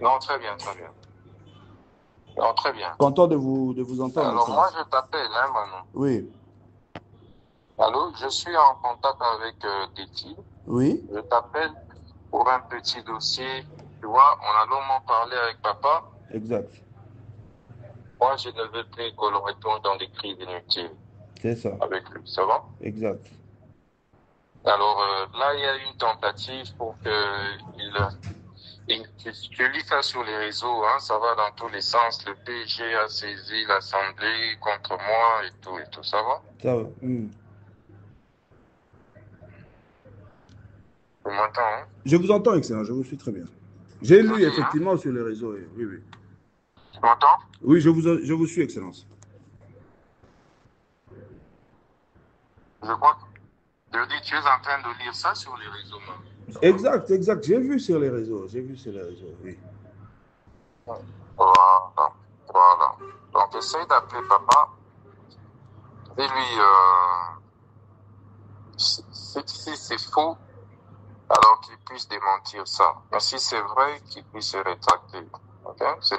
Non, très bien, très bien. Non, très bien. Content de vous entendre. Alors, moi, je t'appelle, hein, Manon. Oui. Allô, je suis en contact avec Titi. Oui. Je t'appelle pour un petit dossier. Tu vois, on a longuement parlé avec papa. Exact. Moi, je ne veux plus que l'on retourne dans des crises inutiles. C'est ça. Avec lui, ça va? Exact. Alors, là, il y a une tentative pour que je lis ça sur les réseaux, hein, ça va dans tous les sens. Le PG a saisi l'Assemblée contre moi et tout, ça va? Ça va. Tu m'entends, hein? Je vous entends, excellent, je vous suis très bien. J'ai lu dis, effectivement sur les réseaux, oui, oui. Tu m'entends? Oui, je vous suis, excellence. Je crois que je dis, tu es en train de lire ça sur les réseaux, même. Exact, exact. J'ai vu sur les réseaux, oui. Voilà. Donc, essaye d'appeler papa. Et lui, si c'est faux, alors qu'il puisse démentir ça. Mais si c'est vrai, qu'il puisse se rétracter. Okay? C'est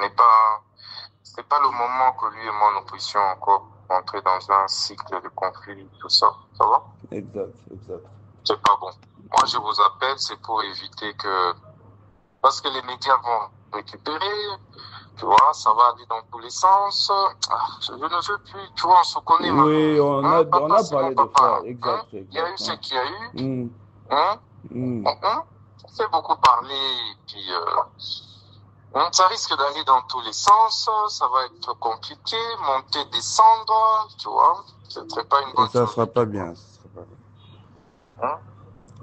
pas le moment que lui et moi nous puissions encore entrer dans un cycle de conflit, tout ça. Ça va? Exact, exact. C'est pas bon. Moi, je vous appelle, c'est pour éviter que... Parce que les médias vont récupérer, tu vois, ça va aller dans tous les sens. Je ne veux plus, tu vois, on se connaît maintenant. Oui, on a parlé de ça, exact. Il y a eu ce qu'il y a eu. Ça fait beaucoup parler, puis ça risque d'aller dans tous les sens, ça va être compliqué, monter, descendre, tu vois, ce ne serait pas une bonne chose. Ça ne sera pas bien.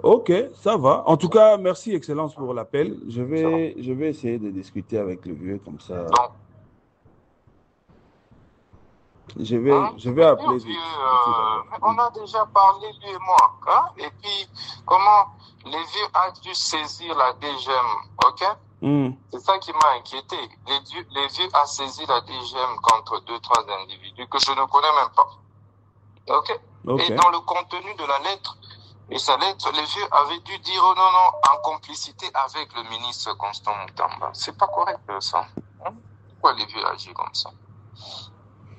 Ok, ça va. En tout cas, merci, Excellence, pour l'appel. Je vais essayer de discuter avec le vieux comme ça. Donc, je vais appeler. Vieux, on a déjà parlé, lui et moi. Hein? Et puis, comment les vieux ont dû saisir la DGM, ok? C'est ça qui m'a inquiété. Les vieux ont saisi la DGM contre 2-3 individus que je ne connais même pas. Ok? Et dans le contenu de la lettre, et sa lettre, les vieux avaient dû dire oh, non, en complicité avec le ministre Constant Moutamba. C'est pas correct ça. Hein? Pourquoi les vieux agissent comme ça?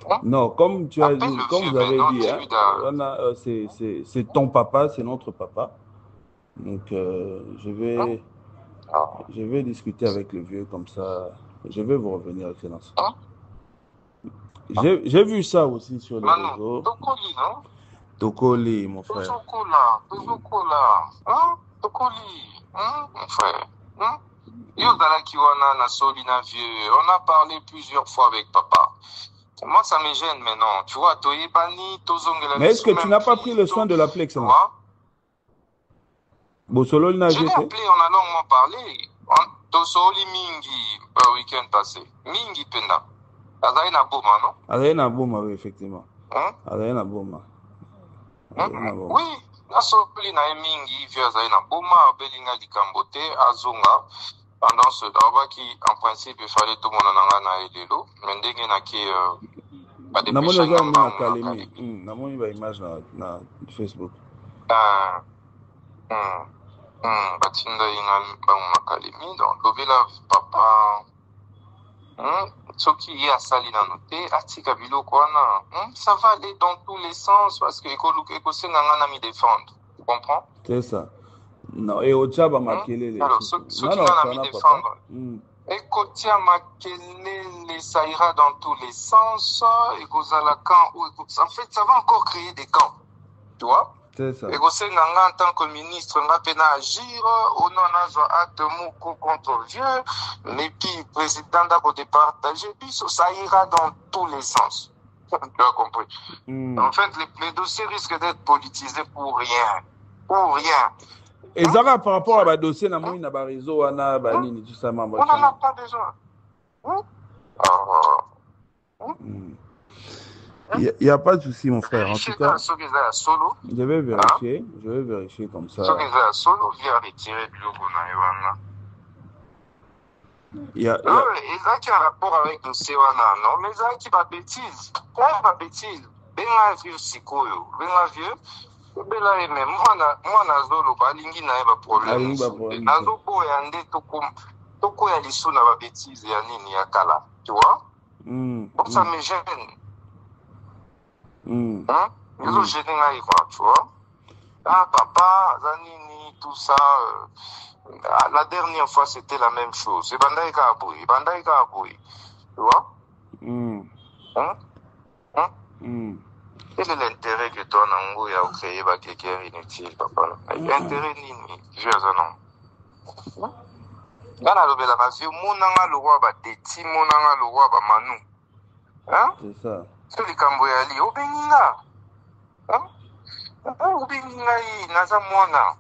Hein? Non, comme tu as dit, comme vous avez dit, hein, c'est ton papa, c'est notre papa. Donc, je vais discuter avec le vieux comme ça. Je vais vous revenir, Excellence. Hein? J'ai vu ça aussi sur les réseaux. Tokoli, non? Tokoli, mon frère. Tozokola. Hein? Tokoli. Hein, mon frère. Hein? Yodala Kiwana Nasoli na vieux. On a parlé plusieurs fois avec papa. Moi, ça me gêne maintenant. Tu vois, Toyebani, Tozongela. Mais est-ce que tu n'as pas pris le soin de l'appeler, Excellence? Bosolo, je l'ai appelé, on a longuement parlé. Tosoli Mingi, le week-end passé. Mingi Penda. Azaïna Boma, non? Azaïna Boma, oui, effectivement. Hein? Azaïna Boma. Oui, Nasoli na Mingi, vieux Azaïna Boma, Belinga di Kambote, Azonga. Pendant ce temps qui, en principe, il fallait tout le monde na Elelo. Mais ndenge na ki, namoni oza na Kalemi. Namoni ba image na Facebook. Batinda ina ba Kalemi. Donc, lobela papa. Soki y a sali na noté, atika biloko wana. Ça va aller dans tous les sens parce que ekose nganga mi défendre. Tu comprends? C'est ça. Non, et Ochaba Makelele. Alors, soki nganga mi défendre. Ekotia Makelele, ça ira dans tous les sens. Ekozala camp. En fait, ça va encore créer des camps. Tu vois? C'est ça. Ekose nganga en tant que ministre, nga pena agir. Au nom nazo acte moko contre vieux. Mais puis, président d'abord départager. Puis, ça ira dans tous les sens. Tu as compris? En fait, les dossiers risquent d'être politisés pour rien. Pour rien. Et Zara, par rapport à le dossier, on a un réseau, on a Banini, tout ça. On n'en a pas besoin. Il n'y a pas de souci, mon frère. En tout cas, je vais vérifier comme ça. Il y a un rapport avec le dossier, non? Mais il y a qui va bêtise. Quoi va bêtise? Ben vieux sikoyo, ben vieux. Moi, nazolo balingi na eba problème. Nazo boya nde Toko ya lisu na ba bêtise ya nini ya kala, tu vois? Donc ça me gêne. Ils ont gêné là, tu vois? Ah, papa, Zanini, tout ça. La dernière fois, c'était la même chose. Et Bandaïka Aboui. Tu vois? Quel est l'intérêt que toi, Nango, il y a créé quelqu'un inutile, papa? L'intérêt, Nini, je veux non. Gana lobela kasi monanga le roi ba deti monanga le roi ba manu. Hein? C'est ça. So likambo ya li obenga. Hein? Obenga yi naza mwana.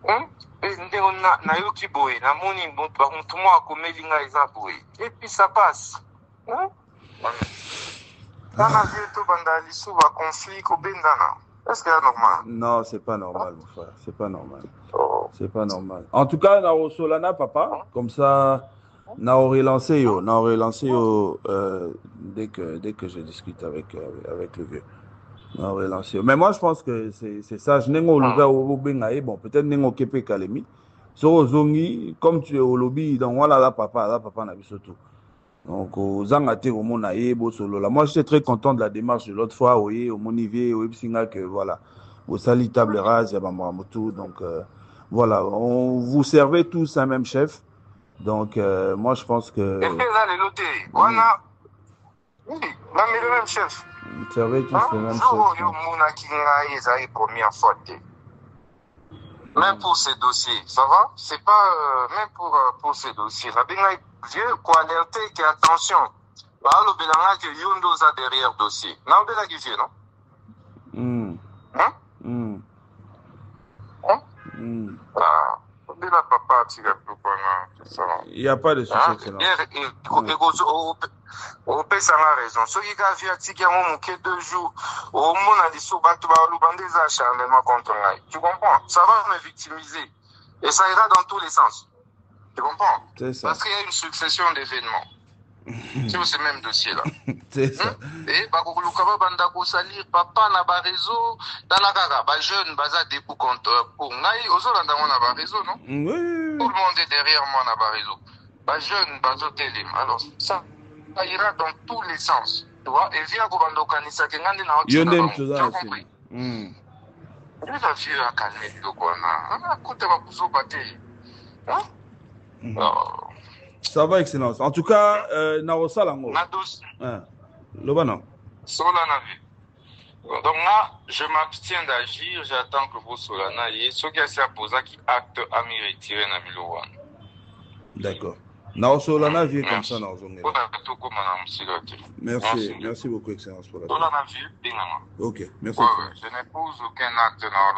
Hein? Ndeko na yoki boy na moni ba mutu mo akomeli nga eza boy. Et puis ça passe. Hein? Kana vieto banda lisu ba conflit ko bendana. Est-ce que c'est normal? Non, c'est pas normal, mon frère. C'est pas normal. C'est pas normal. En tout cas, Naro Solana, papa, comme ça, Naro relancé dès que je discute avec le vieux. Naro relancé. Mais moi, je pense que c'est ça. Je n'ai pas au bengaï. Bon, peut-être n'ai pas au kalemi. So zongi, comme tu es au lobby, donc voilà là, papa n'a vu surtout. Donc, aux Zangate, au Monaïe, Solo. Moi, j'étais très content de la démarche de l'autre fois, oui, au Monivier, au Ipsinga, que voilà, au Sali Table Rase, Yabamaramoto. Donc, voilà, vous servez tous un même chef. Donc, moi, je pense que. Et puis, là, les lotés, voilà. Oui, mais le même chef. Vous servez tous le même chef. Même pour ces dossiers, ça va? C'est pas même pour ces dossiers. La Bengaï vieux, quoi alerter que attention. Le Belanga que Yondo a derrière dossier. Non, Belanga qui vieux, non? Papa, il n'y a pas de souci. Au pays, ça a raison. Ceux qui ont vu à 2 jours, au monde a dit sous bateau, des acharnements contre moi. Tu comprends? Ça va me victimiser. Et ça ira dans tous les sens. Tu comprends? C'est ça. Parce qu'il y a une succession d'événements. Sur ce même dossier-là. C'est ça. Et Bakoulukaba Bandako Salir, papa n'a pas réseau, dans la gaga, jeune, baza debout contre pour Naï, aux autres, on n'a pas réseau, non? Oui. Tout le monde est derrière moi, n'a pas réseau. Jeune, bazo télim. Alors, ça ira dans tous les sens. Tu vois? Et via Gobando Kanisa, qui n'a pas tu as compris. Il a vu à calmer le Kwana. On a côté ma pousse au bâté. Ça va, Excellence. En tout cas, Naro Salango. Lobano. Solana. Donc là, je m'abstiens d'agir, j'attends que vous Solana y ce qui a posé qui acte à m'y retirer na Milowan. D'accord. Naro Solana vient comme ça dans zone. Merci beaucoup, Excellence, pour la. Solana vient, ok, merci. Je n'épouse aucun acte dans